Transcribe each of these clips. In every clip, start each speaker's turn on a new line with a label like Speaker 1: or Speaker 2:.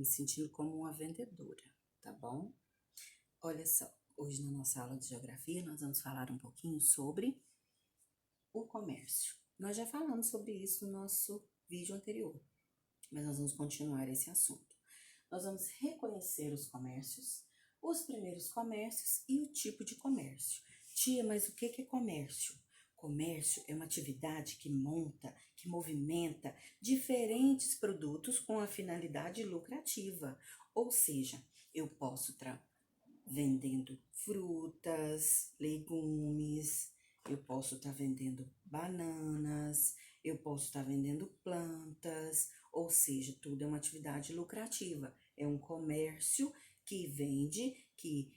Speaker 1: sentindo como uma vendedora, tá bom? Olha só, hoje na nossa aula de geografia nós vamos falar um pouquinho sobre o comércio. Nós já falamos sobre isso no nosso vídeo anterior, mas nós vamos continuar esse assunto. Nós vamos reconhecer os comércios, os primeiros comércios e o tipo de comércio. Tia, mas o que é comércio? Comércio é uma atividade que monta, que movimenta diferentes produtos com a finalidade lucrativa. Ou seja, eu posso estar vendendo frutas, legumes, eu posso estar vendendo bananas, eu posso estar vendendo plantas, ou seja, tudo é uma atividade lucrativa. É um comércio que vende, que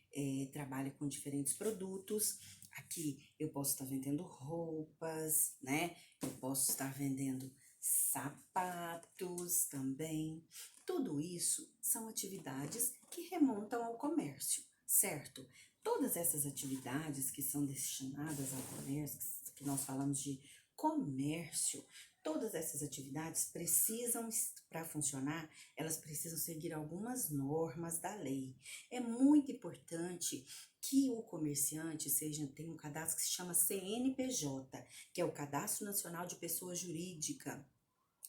Speaker 1: trabalha com diferentes produtos. Aqui eu posso estar vendendo roupas, né? Eu posso estar vendendo sapatos também. Tudo isso são atividades que remontam ao comércio, certo? Todas essas atividades que são destinadas ao comércio, que nós falamos de comércio, todas essas atividades precisam, para funcionar, elas precisam seguir algumas normas da lei. É muito importante que o comerciante tenha um cadastro que se chama CNPJ, que é o Cadastro Nacional de Pessoa Jurídica.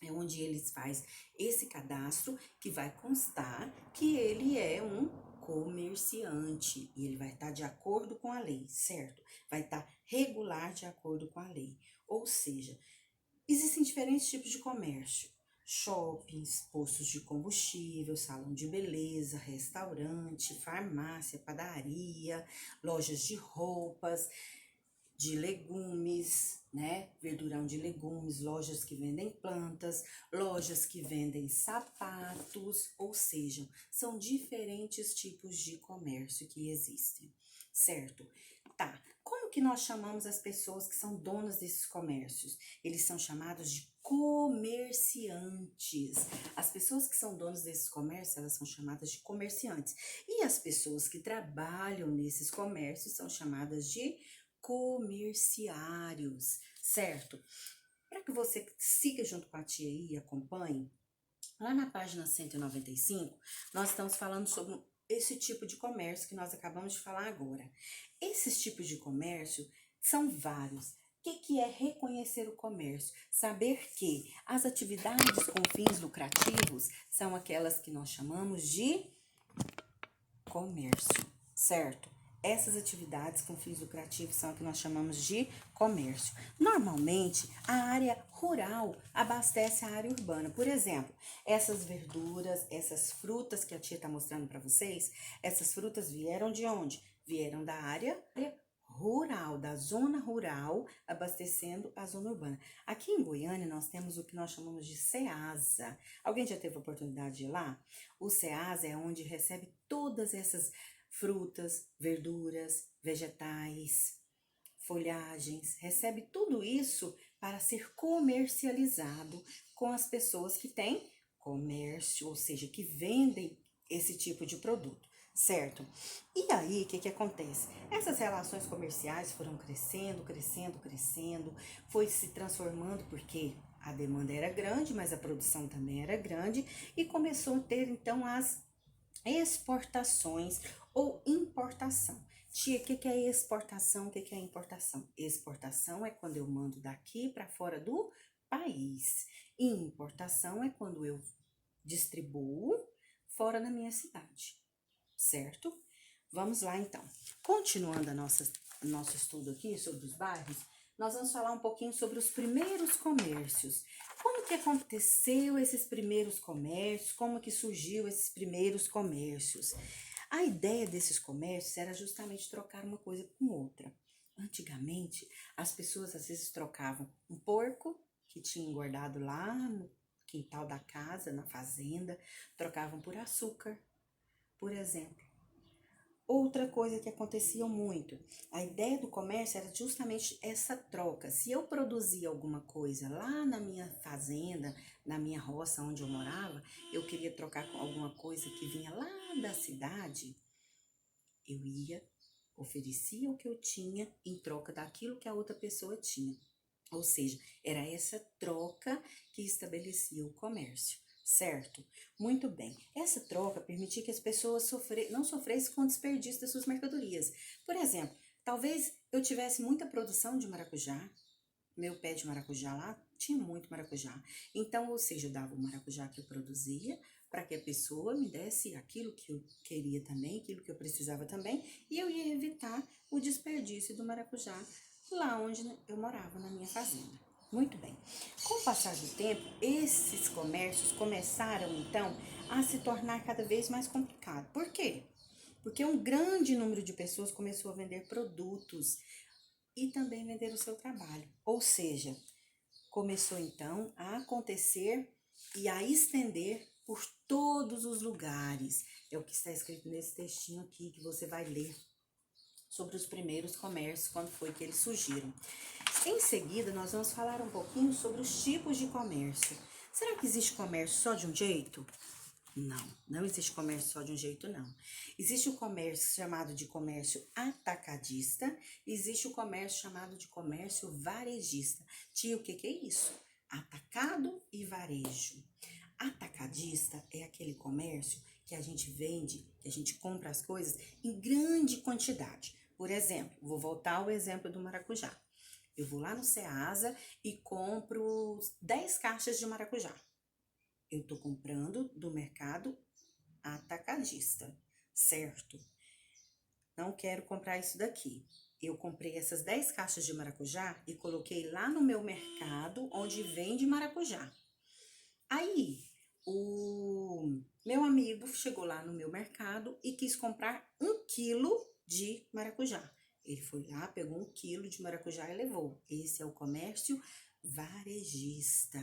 Speaker 1: É onde eles fazem esse cadastro que vai constar que ele é um comerciante e ele vai estar de acordo com a lei, certo? Vai estar regular de acordo com a lei. Ou seja, existem diferentes tipos de comércio: shoppings, postos de combustível, salão de beleza, restaurante, farmácia, padaria, lojas de roupas, de legumes, né? Verdurão de legumes, lojas que vendem plantas, lojas que vendem sapatos, ou seja, são diferentes tipos de comércio que existem, certo? Tá, como que nós chamamos as pessoas que são donas desses comércios? Eles são chamados de comerciantes. As pessoas que são donas desses comércios, elas são chamadas de comerciantes. E as pessoas que trabalham nesses comércios são chamadas de comerciários, certo? Para que você siga junto com a tia aí e acompanhe, lá na página 195, nós estamos falando sobre esse tipo de comércio que nós acabamos de falar agora. Esses tipos de comércio são vários. O que é reconhecer o comércio? Saber que as atividades com fins lucrativos são aquelas que nós chamamos de comércio, certo? Essas atividades com fins lucrativos são o que nós chamamos de comércio. Normalmente, a área rural abastece a área urbana. Por exemplo, essas verduras, essas frutas que a tia está mostrando para vocês, essas frutas vieram de onde? Vieram da área rural, da zona rural, abastecendo a zona urbana. Aqui em Goiânia, nós temos o que nós chamamos de Ceasa. Alguém já teve a oportunidade de ir lá? O Ceasa é onde recebe todas essas frutas, verduras, vegetais, folhagens, recebe tudo isso para ser comercializado com as pessoas que têm comércio, ou seja, que vendem esse tipo de produto, certo? E aí, o que acontece? Essas relações comerciais foram crescendo, foi se transformando porque a demanda era grande, mas a produção também era grande e começou a ter então as exportações ou importação. Tia, o que é exportação? O que é importação? Exportação é quando eu mando daqui para fora do país. E importação é quando eu distribuo fora da minha cidade, certo? Vamos lá então. Continuando nosso estudo aqui sobre os bairros, nós vamos falar um pouquinho sobre os primeiros comércios. Como que aconteceu esses primeiros comércios? Como que surgiu esses primeiros comércios? A ideia desses comércios era justamente trocar uma coisa com outra. Antigamente, as pessoas às vezes trocavam um porco que tinha engordado lá no quintal da casa, na fazenda, trocavam por açúcar, por exemplo. Outra coisa que acontecia muito, a ideia do comércio era justamente essa troca. Se eu produzia alguma coisa lá na minha fazenda, na minha roça onde eu morava, eu queria trocar com alguma coisa que vinha lá da cidade, eu ia, oferecia o que eu tinha em troca daquilo que a outra pessoa tinha. Ou seja, era essa troca que estabelecia o comércio, certo? Muito bem. Essa troca permitia que as pessoas não sofressem com o desperdício das suas mercadorias. Por exemplo, talvez eu tivesse muita produção de maracujá, meu pé de maracujá lá tinha muito maracujá. Então, ou seja, eu dava o maracujá que eu produzia para que a pessoa me desse aquilo que eu queria também, aquilo que eu precisava também, e eu ia evitar o desperdício do maracujá lá onde eu morava, na minha fazenda. Muito bem. Com o passar do tempo, esses comércios começaram, então, a se tornar cada vez mais complicado. Por quê? Porque um grande número de pessoas começou a vender produtos e também vender o seu trabalho. Ou seja, começou então a acontecer e a estender por todos os lugares. É o que está escrito nesse textinho aqui que você vai ler sobre os primeiros comércios, quando foi que eles surgiram. Em seguida, nós vamos falar um pouquinho sobre os tipos de comércio. Será que existe comércio só de um jeito? Não existe comércio só de um jeito, não. Existe o comércio chamado de comércio atacadista, existe o comércio chamado de comércio varejista. Tia, o que é isso? Atacado e varejo. Atacadista é aquele comércio que a gente vende, que a gente compra as coisas em grande quantidade. Por exemplo, vou voltar ao exemplo do maracujá. Eu vou lá no Ceasa e compro 10 caixas de maracujá. Eu estou comprando do mercado atacadista, certo? Não quero comprar isso daqui. Eu comprei essas 10 caixas de maracujá e coloquei lá no meu mercado onde vende maracujá. Aí, o meu amigo chegou lá no meu mercado e quis comprar 1 quilo de maracujá. Ele foi lá, pegou 1 quilo de maracujá e levou. Esse é o comércio varejista.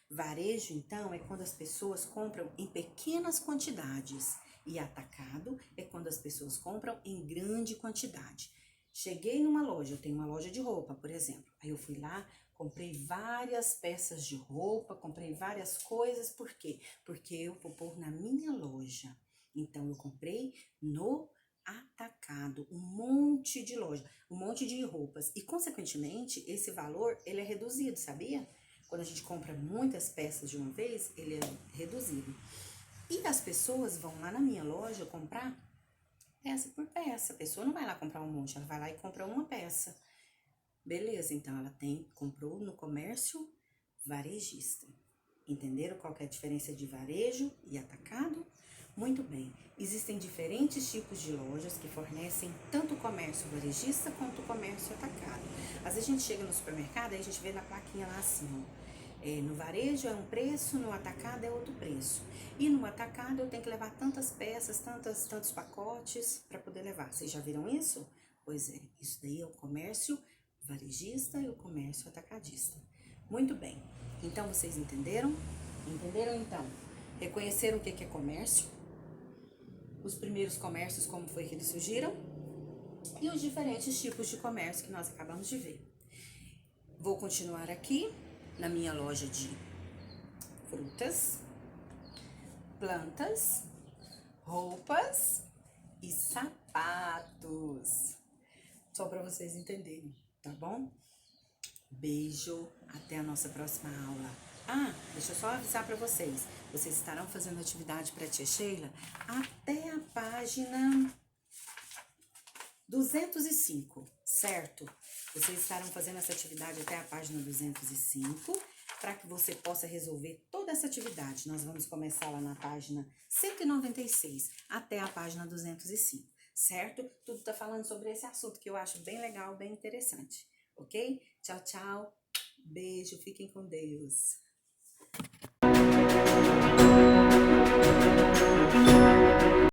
Speaker 1: Varejo, então, é quando as pessoas compram em pequenas quantidades. E atacado é quando as pessoas compram em grande quantidade. Cheguei numa loja, eu tenho uma loja de roupa, por exemplo. Aí eu fui lá, comprei várias peças de roupa, comprei várias coisas. Por quê? Porque eu vou pôr na minha loja. Então, eu comprei no atacado, um monte de loja, um monte de roupas. E, consequentemente, esse valor, ele é reduzido, sabia? Quando a gente compra muitas peças de uma vez, ele é reduzido. E as pessoas vão lá na minha loja comprar peça por peça. A pessoa não vai lá comprar um monte, ela vai lá e compra uma peça. Beleza, então ela comprou no comércio varejista. Entenderam qual que é a diferença de varejo e atacado? Muito bem, existem diferentes tipos de lojas que fornecem tanto o comércio varejista quanto o comércio atacado. Às vezes a gente chega no supermercado e a gente vê na plaquinha lá assim, ó, no varejo é um preço, no atacado é outro preço. E no atacado eu tenho que levar tantas peças, tantos pacotes para poder levar. Vocês já viram isso? Pois é, isso daí é o comércio varejista e o comércio atacadista. Muito bem, então vocês entenderam? Entenderam então? Reconheceram o que é comércio? Os primeiros comércios, como foi que eles surgiram? E os diferentes tipos de comércio que nós acabamos de ver. Vou continuar aqui na minha loja de frutas, plantas, roupas e sapatos. Só para vocês entenderem, tá bom? Beijo, até a nossa próxima aula. Deixa eu só avisar para vocês. Vocês estarão fazendo atividade para a tia Sheila até a página 205, certo? Vocês estarão fazendo essa atividade até a página 205, para que você possa resolver toda essa atividade. Nós vamos começar lá na página 196 até a página 205, certo? Tudo tá falando sobre esse assunto que eu acho bem legal, bem interessante, ok? Tchau, tchau. Beijo, fiquem com Deus.